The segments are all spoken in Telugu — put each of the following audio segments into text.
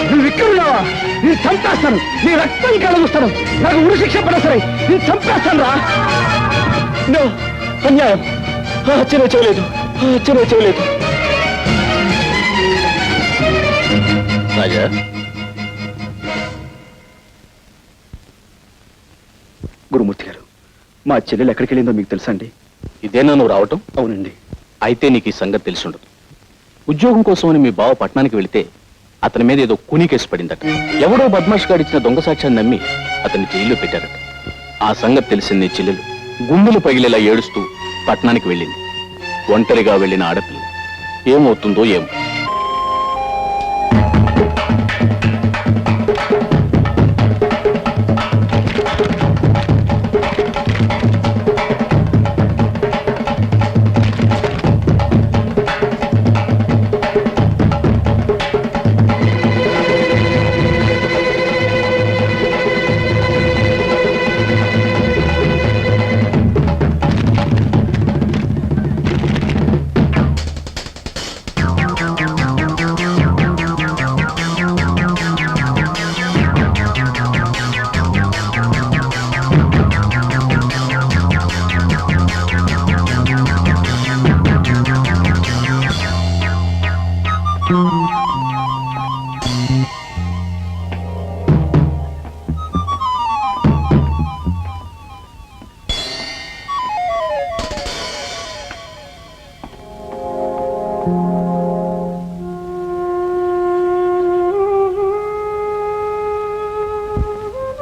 నువ్వు ఇక్కడున్నావా? నేను చంపేస్తాను, నీ రక్తం కలగుస్తాను, నాకు ఉరి శిక్ష పడ సరే నేను చంపేస్తాను రా. అన్యాయం, ఆశ్చర్య చేయలేదు, ఆశ్చర్య చేయలేదు. రాజా, గురుమూర్తి గారు, మా చెల్లెలు ఎక్కడికి వెళ్ళిందో మీకు తెలుసా అండి? ఇదేనా నువ్వు రావటం? అవునండి. అయితే నీకు ఈ సంగతి తెలిసి ఉండదు. ఉద్యోగం కోసమని మీ బావ పట్టణానికి వెళితే అతని మీద ఏదో కూనీ కేసు పడిందట. ఎవడో బద్మాష్ గారు ఇచ్చిన దొంగ సాక్ష్యాన్ని నమ్మి అతన్ని జైల్లో పెట్టారట. ఆ సంగతి తెలిసింది నీ చెల్లెలు గుండెలు పగిలేలా ఏడుస్తూ పట్టణానికి వెళ్ళింది. ఒంటరిగా వెళ్ళిన ఆడపిల్ల ఏమవుతుందో ఏమో.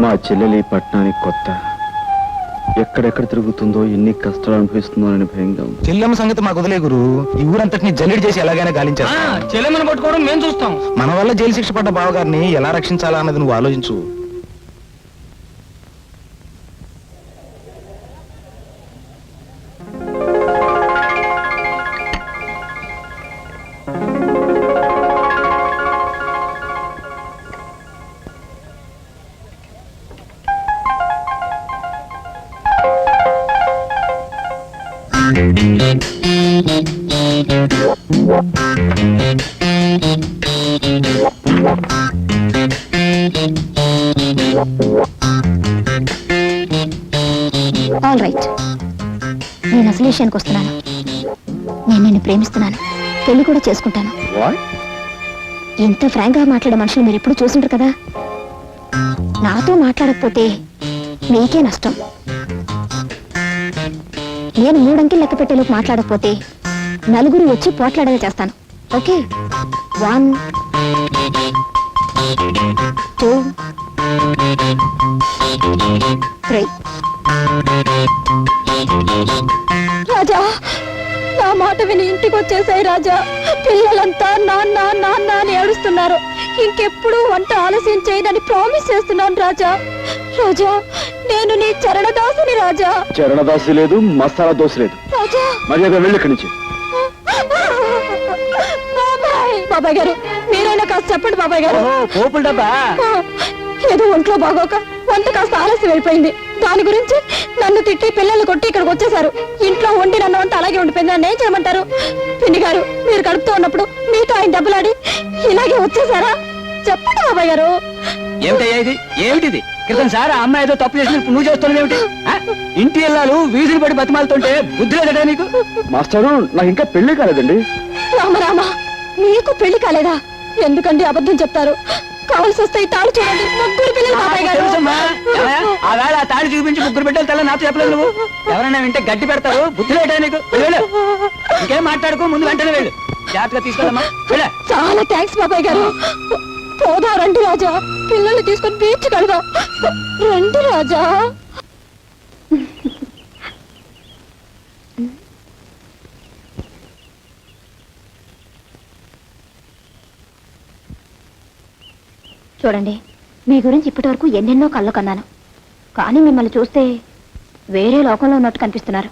మా చెల్లెలి పట్టణానికి కొత్త, ఎక్కడెక్కడ తిరుగుతుందో, ఎన్ని కష్టాలు అనుభవిస్తుందో అని భయంగా ఉంది. చెల్లెమ్మ సంగతి మాకు వదిలే గురు. ఈ ఊరంతటిని జల్లెడి చేసి ఎలాగైనా గాలించారు. చెల్లెమ్మని పట్టుకోవడం మేము చూస్తాం. మన వల్ల జైలు శిక్ష పడ్డ బావగారిని ఎలా రక్షించాలా అన్నది నువ్వు ఆలోచించు. ఆల్ రైట్, నేను అసలు విషయానికి వస్తున్నాను. నేను నిన్ను ప్రేమిస్తున్నాను, పెళ్లి కూడా చేసుకుంటాను. ఇంత ఫ్రాంక్ గా మాట్లాడే మనుషులు మీరు ఎప్పుడు చూసుంటారు కదా. నాతో మాట్లాడకపోతే మీకే నష్టం. నేను 3 అంకెలు లెక్క పెట్టేలోపు మాట్లాడకపోతే నలుగురు వచ్చి పోట్లాడేలా చేస్తాను. ఓకే, 1 2 3. రాజా, నా మాట విని ఇంటికి వచ్చేసాయి రాజా. పిల్లలంతా నాన్న నాన్న అని ఏడుస్తున్నారు. ఇంకెప్పుడు వంట ఆలస్యం చేయదని ప్రామిస్ చేస్తున్నాను రాజా. రాజా, నేను నీ చరణదాసుని రాజా. చరణదాసి లేదు, మసాలా దోశ లేదు. రాజా, మర్యాద వెళ్ళి ఇక్కడి నుంచి. బాబాయ్ గారు, మీరైనా కాస్త చెప్పండి బాబాయ్ గారు. పోపుల డబ్బా ఏదో ఒంట్లో బాగోక వంట కాస్త ఆలస్యం అయిపోయింది. దాని గురించి నన్ను తిట్టి పిల్లల్ని కొట్టి ఇక్కడికి వచ్చేసారు. ఇంట్లో వండి నన్ను వంట అలాగే ఉండిపోయింది. నన్ను ఏం చేయమంటారు? పిన్ని గారు, మీరు కడుపుతూ ఉన్నప్పుడు మీతో ఆయన దెబ్బలాడి ఇలాగే వచ్చేసారా? చెప్పండి బాబాయ్ గారు. ఏమిటయ్యా ఇది? ఏమిటిది? క్రితం సార్ ఆ అమ్మాయి ఏదో తప్పు చేసిన నువ్వు చేస్తున్నావు ఏమిటి? ఇంటి ఇల్లాలు వీధులు పడి బతిమాలుతుంటే బుద్ధి లేదట నీకు? మాస్టరు, నాకు ఇంకా పెళ్లి కాలేదండి. రామరామ, మీకు పెళ్లి కాలేదా? ఎందుకండి అబద్ధం చెప్తారు? కావాల్సి వస్తే ఈ తాళి చూడండి, ముగ్గురు పిల్లలు బాబాయ్ గారు. తెలుసమ్మా, ఆ వేళ ఆ తాళి చూపించి ముగ్గురు బిడ్డలు తెల్ల నాతో చెప్పలేదు నువ్వు. ఎవరైనా వింటే గడ్డి పెడతారు, బుద్ధి లేట నీకు. వెళ్ళు, ఇంకేం మాట్లాడుకో, ముందు వెంటనే వెళ్ళు. జాగ్రత్తగా తీసుకెళ్ళమ్మా. చాలా థ్యాంక్స్ బాబాయ్ గారు. పోదా రండి రాజా, పిల్లల్ని తీసుకొని బీచ్ కడదాం. రండి రాజా. చూడండి, మీ గురించి ఇప్పటి వరకు ఎన్నెన్నో కళ్ళు కన్నాను, కానీ మిమ్మల్ని చూస్తే వేరే లోకంలో ఉన్నట్టు కనిపిస్తున్నారు.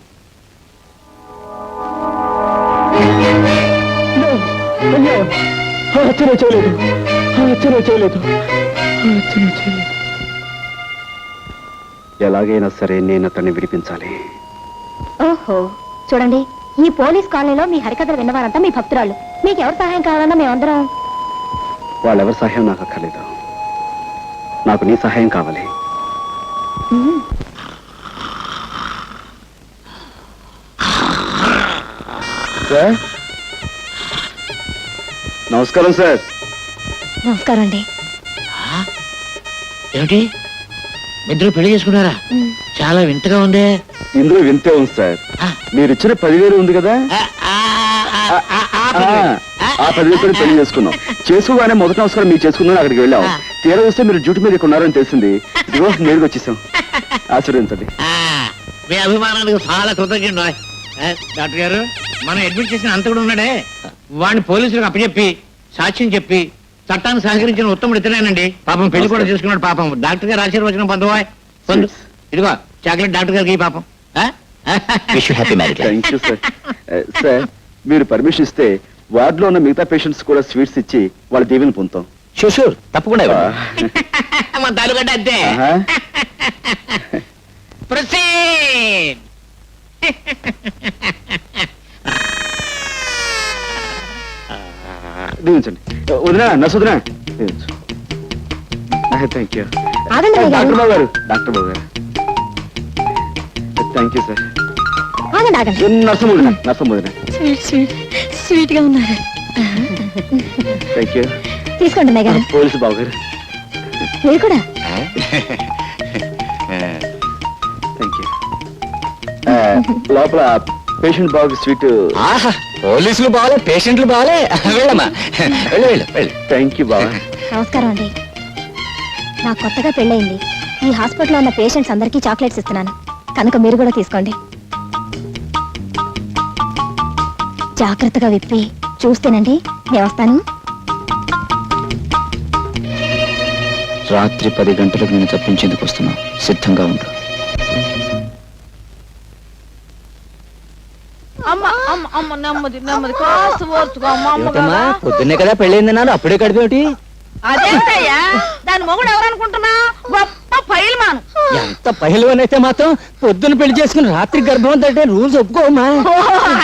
ఎలాగైనా సరే నేను అతన్ని విడిపించాలి. ఓహో, చూడండి, ఈ పోలీస్ కాలనీలో మీ హరికథలు విన్నవారంతా మీ భక్తురాళ్ళు. మీకు ఎవరు సహాయం కావాలన్నా మేమందరం. వాళ్ళెవరి సహాయం నాకు అక్కర్లేదు, నాకు నీ సహాయం కావాలి. సార్, నమస్కారం సార్. నమస్కారం అండి. ఏమిటి ఇద్దరు పెళ్లి చేసుకున్నారా? చాలా వింతగా ఉందే. ఇందులో వింతే ఉంది సార్. మీరు ఇచ్చిన 10,000 ఉంది కదా, ఆ 10,000 పెళ్లి చేసుకున్నాం. చేసుకోగానే మొదటి నమస్కారం మీరు చేసుకున్నాను, అక్కడికి వెళ్ళాం. తీరా వస్తే మీరు డ్యూటీ మీద ఇక్కడ ఉన్నారని తెలిసింది. ఇదిగో నేరుగా వచ్చేసాం. ఆశీర్వదించండి. మీ అభిమానానికి చాలా కృతజ్ఞ. డాక్టర్ గారు, మనం అడ్మిట్ చేసిన అంత కూడా ఉన్నాడే, వాడిని పోలీసులకు అప్పచెప్పి సాక్ష్యం చెప్పి చట్టాన్ని సహకరించిన ఉత్తముడు ఇతనేనండి. పాపం పెళ్లి కూడా చేసుకున్నాడు. పాపం డాక్టర్ గారు ఆశీర్వచనం పొందవా? పొందు. ఇదిగో చాక్లెట్ డాక్టర్ గారికి పాపం. Thank you sir. సార్, మీరు పర్మిషన్ ఇస్తే వార్డులో ఉన్న మిగతా పేషెంట్స్ కూడా స్వీట్స్ ఇచ్చి వాళ్ళ దీవెని పొందుతాం. షూర్, తప్పకుండా ఇవ్వండి. మా తాలూకంటే అంతే. ఆహా. Proceed. దీవించండి. వదినా, నర్సు వదినా, దీవించు. Thank you. ఆగండి అయ్య గారు. డాక్టర్ బాబు గారు, డాక్టర్ బాబు గారు, థ్యాంక్ యూ సార్. ఆగండి ఆగండి. నర్సం వదినా, నర్సం వదినా, స్వీట్ గా ఉన్నారు. Thank you. తీసుకోండి అన్నయ్య గారు. పోలీసు బాబు గారు, మీరు కూడా. Thank you. లోపల పేషెంట్ బాబుకి స్వీట్. పోలీసులు బాగాలే, పేషెంట్లు బాగాలే. వెళ్ళమ్మా, వెళ్ళు వెళ్ళు వెళ్ళు. థ్యాంక్ యూ బాబా. నమస్కారం అండి. నాకు కొత్తగా పెళ్ళయింది. ఈ హాస్పిటల్లో ఉన్న పేషెంట్స్ అందరికీ చాక్లెట్స్ ఇస్తున్నాను, కనుక మీరు కూడా తీసుకోండి. జాగ్రత్తగా విప్పి చూస్తేనండి. నేను వస్తాను. రాత్రి 10 గంటలకు నేను తప్పించేందుకు వస్తున్నా, సిద్ధంగా ఉండు. నెమ్మది కాస్త ఓర్చుకో అమ్మగారు. పొద్దున్నే కదా పెళ్ళైంది నాను, అప్పుడే కడిపేమిటి? అదేంటయ్యా, దాని మొగుడు ఎవరనుకుంటున్నా? గొప్ప పైల్మాన్. ఎంత పహిల్వాన్ అయితే మాత్రం పొద్దున్న పెళ్లి చేసుకుని రాత్రి గర్భం అంటే రూల్స్ ఒప్పుకోమా?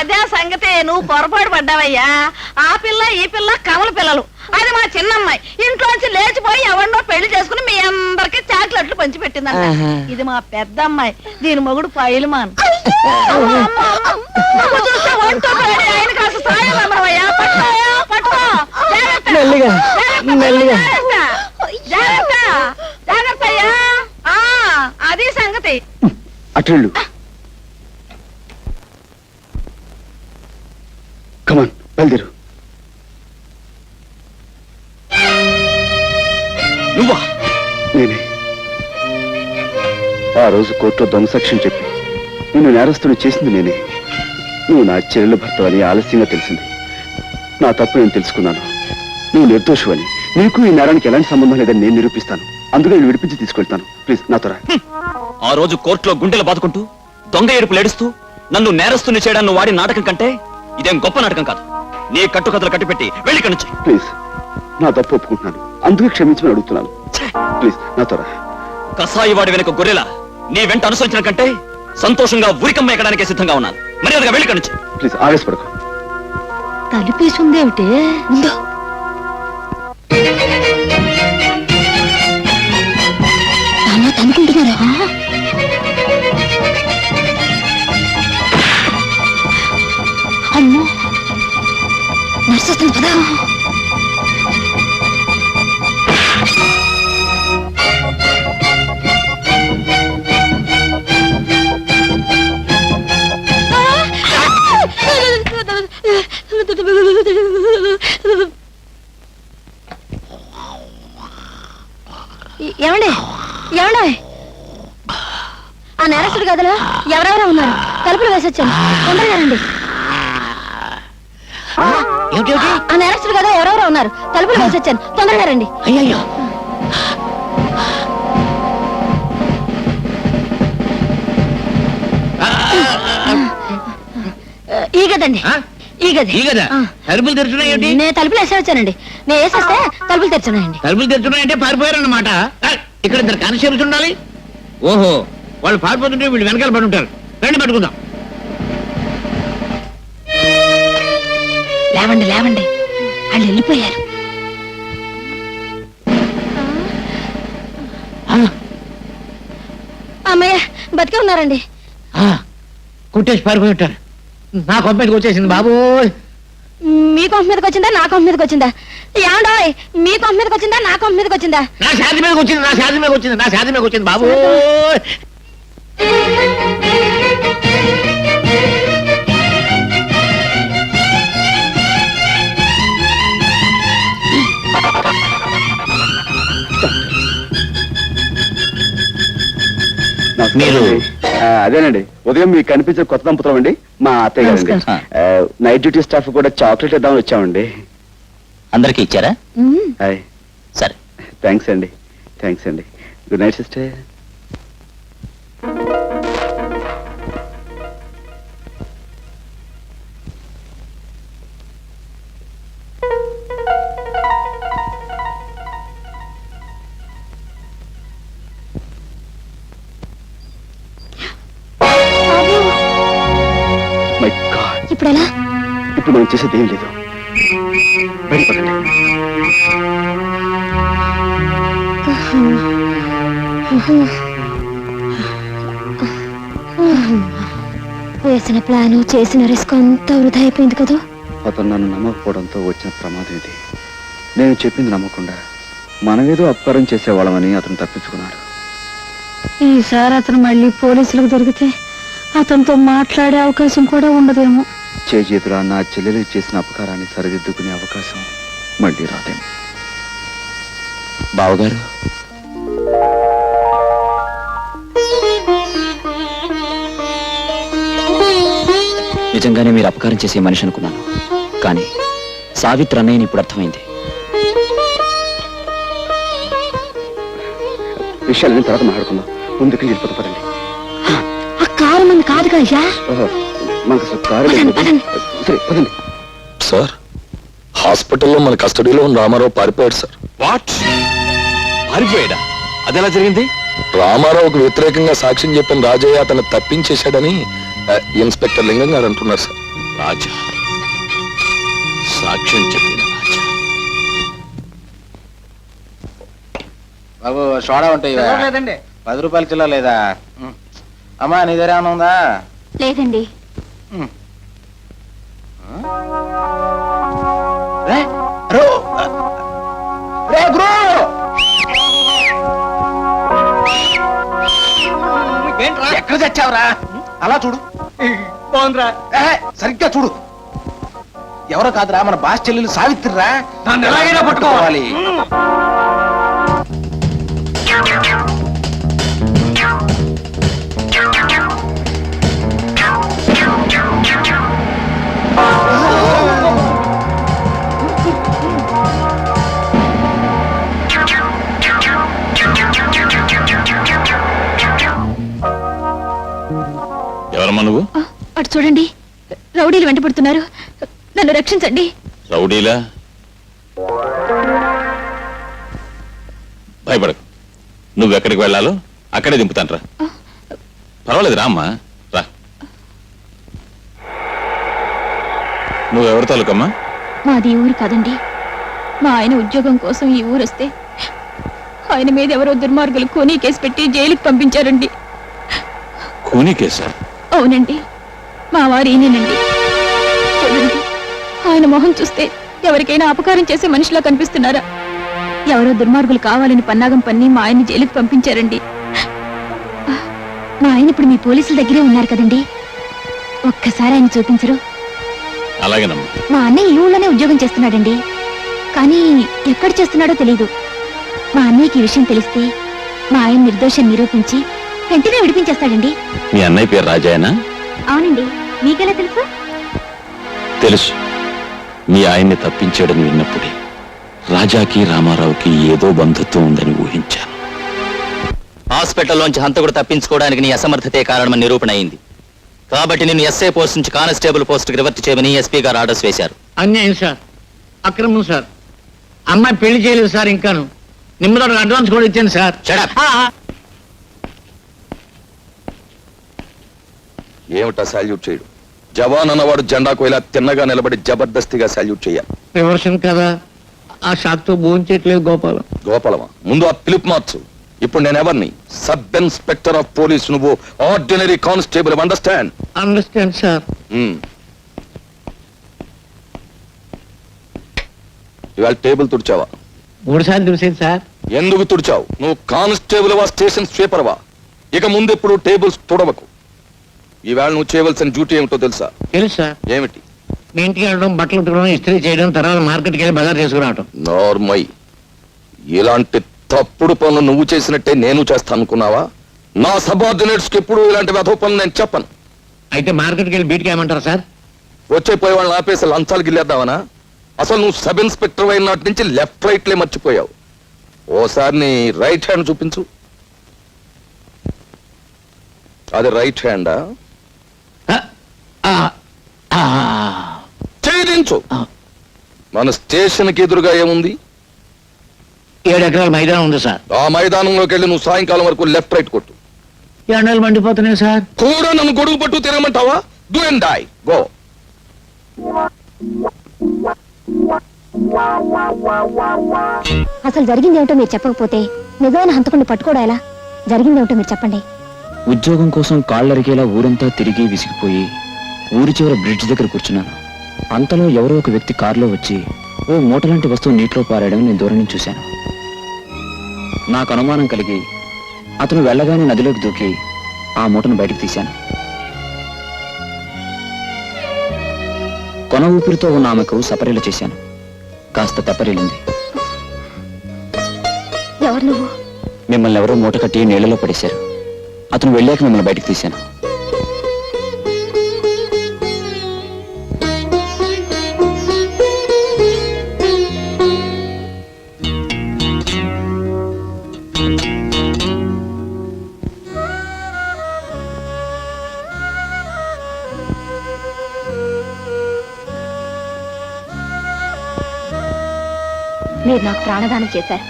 అదే సంగతే, నువ్వు పొరపాటు పడ్డావయ్యా. ఆ పిల్ల ఈ పిల్ల కమల పిల్లలు. అది మా చిన్నమ్మాయి ఇంట్లోంచి లేచిపోయి ఎవరినో పెళ్లి చేసుకుని మీ అందరికి చాక్లెట్లు పంచి పెట్టిందంట. ఇది మా పెద్ద అమ్మాయి, దీని మొగుడు పైల్మాన్. చూస్తే ఒంటో పేడి, ఆయన కాస్త సాయం అమ్మవయ్యా. పట్టుకో జాగ్రత్త. మెల్లిగా మెల్లిగా. జాగ్రత్త జాగ్రత్త అయ్యా. అది సంగతి. అటెళ్ళు. కమాన్, బయలుదేరు. నువ్వా? నేనే. ఆ రోజు కోర్టులో దొంగ సాక్ష్యం చెప్పి నిన్ను నేరస్తుని చేసింది నేనే. నువ్వు నా చెల్లెలు భర్త అని ఆలస్యంగా తెలిసింది. నా తప్పు నేను తెలుసుకున్నాను. నువ్వు నిర్దోషువని, నీకు ఈ నేరానికి ఎలాంటి సంబంధం లేదని నేను నిరూపిస్తాను. అందుకే నేను విడిపించి తీసుకెళ్తాను. ప్లీజ్ నాతో రా. ఆ రోజు కోర్టులో గుండెలు బాదుకుంటూ దొంగ ఏడుపులు ఏడుస్తూ నన్ను నేరస్తుని చేయడాన్ని వాడి నాటకం కంటే ఇదేం గొప్ప నాటకం కాదు. నీ కట్టుకథలు కట్టిపెట్టి వెళ్ళి ఇక్కడి నుంచి. ప్లీజ్, నా తప్పు ఒప్పుకుంటున్నాను, అందుకే క్షమించమని అడుగుతున్నాను. ప్లీజ్ నాతో రా. కసాయి వాడి వెనుక గొర్రెలా నీ వెంట అనుసరించిన కంటే సంతోషంగా ఉరికమ్మ ఎక్కడానికే సిద్ధంగా ఉన్నాను. మరి అదిగా వెళ్ళి ఇక్కడి నుంచి. ప్లీజ్ ఆవేశపడకు. తలుపేసుందేమిటి? ముందు తనుకుంటున్నారా? అమ్మో, నర్సు వస్తుంది కదా. ఏమండి ఏమండి, ఆ నేరస్తుడి గదిలో ఎవరెవరో ఉన్నారు. తలుపులు వేసొచ్చాను, తొందరగా రండి. ఏమిటి? ఆ నేరస్తుడి గదిలో ఎవరెవరో ఉన్నారు. తలుపులు వేసొచ్చాను, తొందరగా రండి. అయ్యో, ఈ గదండి ఆ? ఈ గది ఈ కదా తలుపులు తెరుచున్నాయి ఏంటి? నేను తలుపులు వేసే వచ్చానండి నేను వేసేస్తే తలుపులు తెచ్చున్నాయండి తలుపులు తెరుచున్నాయంటే పారిపోయారన్నమాట. ఇక్కడ ఇద్దరు కానిస్టేబుల్స్ ఉండాలి. ఓహో, వాళ్ళు పారిపోతుంటే వీళ్ళు వెనకాల పడి ఉంటారు. రండి పట్టుకుందాం. లేవండి లేవండి వాళ్ళు వెళ్ళిపోయారు. అమ్మయ్య బతికే ఉన్నారండి. కుట్టేసి పారిపోయి ఉంటారు. నా కొంపటికి వచ్చేసింది బాబు. మీ కొంప మీదకి వచ్చిందా నా కొంప మీదకి వచ్చిందా? ఏమండోయ్, మీ కొంప మీదకి వచ్చిందా నా కొంప మీదకి వచ్చిందా? నా శాది మీదకి వచ్చింది, నా శాది మీదకి వచ్చింది, నా శాది మీదకి వచ్చింది బాబు. మీరు- అదేనండి, ఉదయం మీకు కనిపించే కొత్త దంపతులం అండి, మా అత్తయ్య గారండి. నైట్ డ్యూటీ స్టాఫ్ కూడా చాక్లెట్ ఇద్దామని వచ్చామండి. అందరికీ ఇచ్చారా? మ్మ్. హాయ్, సరే. థ్యాంక్స్ అండి. థ్యాంక్స్ అండి. Good night sister. My God, ఇప్పుడు ఎలా? ఇప్పుడు మనం చేసేది ఏం లేదు. బయటపడండి. వేసిన ప్లాను చేసిన రిస్క్ అంతా వృధా అయిపోయింది కదా. అతను నన్ను నమ్మకపోవడంతో వచ్చిన ప్రమాదం ఇది. నేను చెప్పింది నమ్మకుండా మనమేదో అపకారం చేసేవాళ్ళమని అతను తప్పించుకున్నాడు. ఈసారి అతను మళ్ళీ పోలీసులకు దొరికితే అతనితో మాట్లాడే అవకాశం కూడా ఉండదేమో. చేజేతులా నా చెల్లెలు చేసిన అపకారాన్ని సరిదిద్దుకునే అవకాశం మళ్ళీ రాదేమో. బావగారు, నిజంగానే మీరు అపకారం చేసే మనిషి అనుకున్నాను, కానీ సావిత్రి అన్నయ్యని ఇప్పుడు అర్థమైంది. విషయాలని తర్వాత మాట్లాడుకుందాం. ముందుకు వెళ్ళిపోతాం, పదండి. ఆ కారు మంది కాదు కదా. ఓహో, మనకు అసలు కారు లేదు. సరే పదండి. సార్, హాస్పిటల్లో మన కస్టడీలో ఉన్న రామారావు పారిపోయాడు సార్. వాట్? పారిపోయాడా? అదెలా జరిగింది? రామారావుకు వ్యతిరేకంగా సాక్ష్యం చెప్పిన రాజయ్య అతను తప్పించేశాడని ఇన్స్పెక్టర్ లింగం గారు అంటున్నారు సార్. రాజా సాక్ష్యం చెప్పిన రాజా. బాబు సోడా ఉంటాయి లేదండి. 10 రూపాయల చిల్లర లేదా? అమ్మా నీ దగ్గర ఏమైనా ఉందా? లేదండి. రే, రో, రే గురు, ఎక్కడ తెచ్చావురా? అలా చూడు. బాగుందిరా. సరిగ్గా చూడు. ఎవరో కాదురా, మన బాస్ చెల్లెలు సావిత్రిరా. నన్ను ఎలాగైనా పట్టుకోవాలి. ఎవరమ్మా నువ్వు? అటు చూడండి, రౌడీలు వెంటపడుతున్నారు. నన్ను రక్షించండి. రౌడీలా? భయపడకు, నువ్వెక్కడికి వెళ్ళాలో అక్కడే దింపుతాను రా. పర్వాలేదు రామ్మా, రా. నువ్వెవరి తాలూకమ్మా? మాది ఊరు కాదండి. మా ఆయన ఉద్యోగం కోసం ఈ ఊరు వస్తే ఆయన మీద ఎవరో దుర్మార్గులు కోనీ కేసు పెట్టి జైలుకి పంపించారండి. కూనీ కేసా? అవునండి, మా వారు ఈయనండి. చూడండి, ఆయన మొహం చూస్తే ఎవరికైనా అపకారం చేసే మనిషిలా కనిపిస్తున్నారా? ఎవరో దుర్మార్గులు కావాలని పన్నాగం పన్ని మా ఆయన్ని జైలుకి పంపించారండి. మా ఆయన ఇప్పుడు మీ పోలీసుల దగ్గరే ఉన్నారు కదండి, ఒక్కసారి ఆయన చూపించరు? అలాగేనమ్మా. మా అన్నయ్య ఈ ఊళ్ళోనే ఉద్యోగం చేస్తున్నాడండి, కానీ ఎక్కడ చేస్తున్నాడో తెలీదు. మా అన్నయ్యకి ఈ విషయం తెలిస్తే మా ఆయన నిర్దోషం నిరూపించి వెంటనే విడిపించేస్తాడండి. మీ అన్నయ్య పేరు రాజాయనా? అవునండి, మీకెలా తెలుసు? తెలుసు. మీ ఆయన్ని తప్పించాడని విన్నప్పుడే రాజాకి రామారావుకి ఏదో బంధుత్వం ఉందని ఊహించాను. హాస్పిటల్లోంచి హంతకుడు తప్పించుకోవడానికి నీ అసమర్థతే కారణమని నిరూపణ అయింది. కాబట్టి నిన్ను ఎస్ఐ పోస్ట్ నుంచి కానిస్టేబుల్ పోస్ట్కి రివర్ట్ చేయమని ఎస్పీ గారు ఆర్డర్స్ వేశారు. అన్యాయం సార్, అక్రమం సార్. అమ్మాయి పెళ్లి చేయలేదు సార్, ఇంకాను నిమ్మదోడు అడ్వాన్స్ కూడా ఇచ్చాను సార్. Shut up. ఏమిటా సాల్యూట్ చేయడు? జవాన్ అన్నవాడు జెండాకు ఇలా తిన్నగా నిలబడి జబర్దస్తిగా సాల్యూట్ చేయాలి. రివర్షన్ కదా, ఆ షాక్ తో భోంచేయట్లేదు గోపాలం. గోపాలమా, ముందు ఆ పిలుపు మార్చు. ఇప్పుడు నేను ఎవరిని? సబ్ ఇన్స్పెక్టర్ ఆఫ్ పోలీస్, నువ్వు ordinary constable. Understand? Understand sir. ఇవాళ టేబుల్ తుడిచావా? 3 సార్లు చూసేది సార్. ఎందుకు తుడిచావు? నువ్వు కానిస్టేబుల్ వా, స్టేషన్ స్వీపర్ వా? ఇక ముందు ఎప్పుడు టేబుల్స్ తుడవకు. ఈవేళ నువ్వు చేయవలసిన డ్యూటీ ఏమిటో తెలుసా? తెలుసు సార్. ఏమిటి? మీ ఇంటికి వెళ్ళడం, బట్టలు ఉతకడం, ఇస్త్రీ చేయడం, తర్వాత మార్కెట్కి వెళ్ళి బజార్ చేసుకురావటం. నార్మల్. ఇలాంటి తప్పుడు పనులు నువ్వు చేసినట్టే నేను చేస్తాను అనుకున్నావా? నా సబార్డినేట్స్ కి ఎప్పుడు ఇలాంటి వెధవ పనులు నేను చెప్పను. అయితే మార్కెట్కి వెళ్ళి బీట్కి ఏమంటారు సార్? వచ్చే పోయే వాళ్ళని ఆపేసి లంచాలు గిల్లేద్దామనా? అసలు నువ్వు సబ్ ఇన్స్పెక్టర్ అయిన నాటి నుంచి లెఫ్ట్ రైట్లే మర్చిపోయావు. ఓసారి నీ రైట్ హ్యాండ్ చూపించు. అది రైట్ హ్యాండా? ఛేదించు. మన స్టేషన్ కి ఎదురుగా ఏముంది? 7 ఎకరాల మైదానం ఉంది సార్. ఆ మైదానంలోకి వెళ్ళి నువ్వు సాయంకాలం వరకు లెఫ్ట్ రైట్ కొట్టు. ఎండలు మండిపోతున్నాయి సార్. కూడా నన్ను గొడుగు పట్టు తినమంటావా? Do and die, go. అసలు జరిగింది ఏమిటో మీరు చెప్పకపోతే నిజమైన హంతకుడిని పట్టుకోవడం ఎలా? జరిగింది ఏమిటో మీరు చెప్పండి. ఉద్యోగం కోసం కాళ్ళరికేలా ఊరంతా తిరిగి విసిగిపోయి ఊరి చివర బ్రిడ్జ్ దగ్గర కూర్చున్నాను. అంతలో ఎవరో ఒక వ్యక్తి కారులో వచ్చి ఓ మూట లాంటి వస్తువు నీటిలో పారాయడం నేను దూరం నుంచి చూశాను. నాకు అనుమానం కలిగి అతను వెళ్ళగానే నదిలోకి దూకి ఆ మూటను బయటకు తీశాను. కొన ఊపిరితో ఉన్న ఆమెకు సపరీలు చేశాను. కాస్త తెప్పరిల్లింది. ఎవరు నువ్వు? మిమ్మల్ని ఎవరో మూట కట్టి నీళ్లలో పడేశారు. అతను వెళ్ళాక మిమ్మల్ని బయటకు తీశాను. మీరు నాకు ప్రాణదానం చేశారు.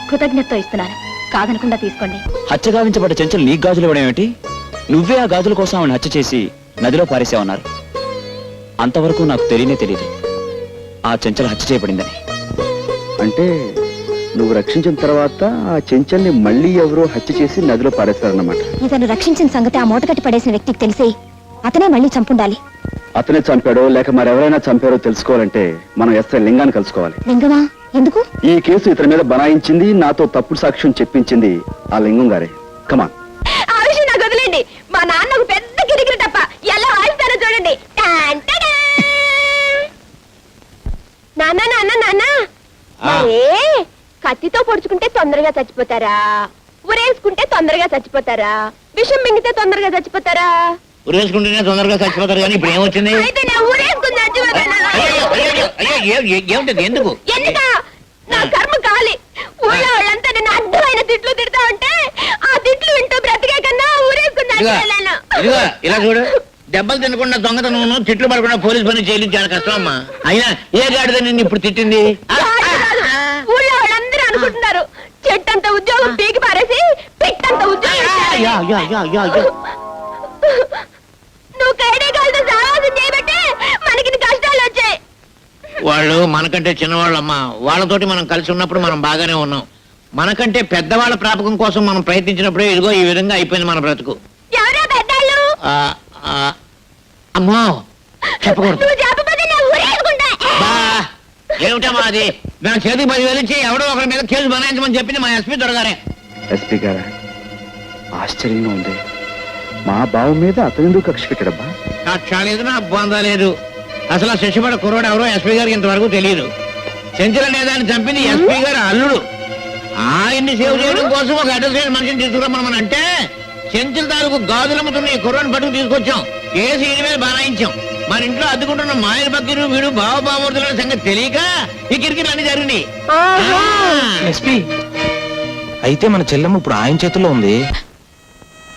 కృతజ్ఞతతో ఇస్తున్నాను. కాదనకుండా తీసుకోండి. హత్య గావించబడ్డ చెంచలు నీకు గాజులు ఇవ్వడం ఏమిటి? నువ్వే ఆ గాజుల కోసం ఆమెను హత్య చేసి నదిలో పారేసావన్నారు. అంతవరకు నాకు తెలియదు ఆ చెంచలు హత్య చేయబడిందని. అంటే నువ్వు రక్షించిన తర్వాత ఆ చెంచల్ని మళ్ళీ ఎవరో హత్య చేసి నదిలో పారేస్తారన్నమాట. ఇతను రక్షించిన సంగతి ఆ మూటకట్టి పడేసిన వ్యక్తికి తెలిసి అతనే మళ్ళీ చంపుండాలి. అతనే చంపాడో లేక మరెవరైనా చంపారో తెలుసుకోవాలంటే మనం ఎస్ఐ లింగాన్ని కలుసుకోవాలి. లింగమా? ఎందుకు? ఈ కేసు ఇతని మీద బనాయించింది, నాతో తప్పుడు సాక్ష్యం చెప్పించింది ఆ లింగం గారే. కమాన్. ఆ విషయం నాకు వదిలేండి. మా నాన్న ఒక పెద్ద కిరికిరి తప్ప ఎలా వాయిస్తారో చూడండి. నాన్న నాన్న నాన్న, కత్తితో పొడుచుకుంటే తొందరగా చచ్చిపోతారా? ఉరేసుకుంటే తొందరగా చచ్చిపోతారా? విషం మింగితే తొందరగా చచ్చిపోతారా? ఉరేసుకుంటేనే తొందరగా చచ్చిపోతారు, కానీ ఇప్పుడు ఏమొచ్చింది? అయితే నేను ఊరేసుకుని చచ్చిపోతాను. ఏమిటది? ఎందుకు? ఎందుకా? నా కర్మ కాలి. ఊళ్ళో వాళ్ళంతా నన్ను అడ్డమైన తిట్లు తిడతా ఉంటే ఆ తిట్లు వింటూ బ్రతికే కన్నా ఊరేసుకుని చచ్చిపోయాను. ఇదిగో ఇలా చూడు, దెబ్బలు తినకుండా దొంగతనం, తిట్లు పడకుండా పోలీస్ పని చేయడం చాలా కష్టం అమ్మా. అయినా ఏ గాడిద నిన్ను ఇప్పుడు తిట్టింది? ఊళ్ళో వాళ్ళందరూ అనుకుంటున్నారు చెట్టంత ఉద్యోగం పీకి పారేసి పిట్టంత ఉద్యోగం. నువ్వు కైడేగాలతో సావాసం చేయబట్టే మనకి కష్టాలు వచ్చాయి. వాళ్ళు మనకంటే చిన్నవాళ్ళమ్మా. వాళ్ళతోటి మనం కలిసి ఉన్నప్పుడు మనం బాగానే ఉన్నాం. మనకంటే పెద్దవాళ్ళ ప్రాపకం కోసం మనం ప్రయత్నించినప్పుడే ఇదిగో ఈ విధంగా అయిపోయింది మన బ్రతుకు. ఎవరో పెద్దాళ్ళు? అమ్మో చెప్పకూడదు. నువ్వు చెప్పకపోతే నేను ఊరేసుకుంటా. ఏమిటమ్మా అది? నా చేతికి 10,000 ఇచ్చి ఎవడో ఒకరి మీద కేసు బనాయించమని చెప్పింది మా ఎస్పీ దొరగారే. ఎస్పీ గారా, ఆశ్చర్యంగా ఉంది. మా బావ మీద అతనెందుకు కక్ష పెట్టాడబ్బా? కక్ష లేదు, నా బొంద లేదు. అసలు ఆ శశిపడ కుర్రోడు ఎవరో ఎస్పీ గారికి ఇంతవరకు తెలియదు. చెంచల నేదాన్ని చంపింది ఎస్పీ గారు అల్లుడు. ఆయన్ని సేవ్ చేయడం కోసం ఒక అడ్రస్ మనిషిని తీసుకురమ్మని అంటే చెంచల తాలూకు గాజులమ్ముతున్న ఈ కుర్రోని పట్టుకు తీసుకొచ్చాం. కేసు ఈయన మీద బనాయించాం. మన ఇంట్లో అద్దుకుంటున్న మాయల బక్కీరు వీడు బావ బామూర్తుల సంగతి తెలియక ఈ కిరికిరి అన్ని జరిగినాయి. ఎస్పీ అయితే మన చెల్లెమ్మ ఇప్పుడు ఆయన చేతుల్లో ఉంది.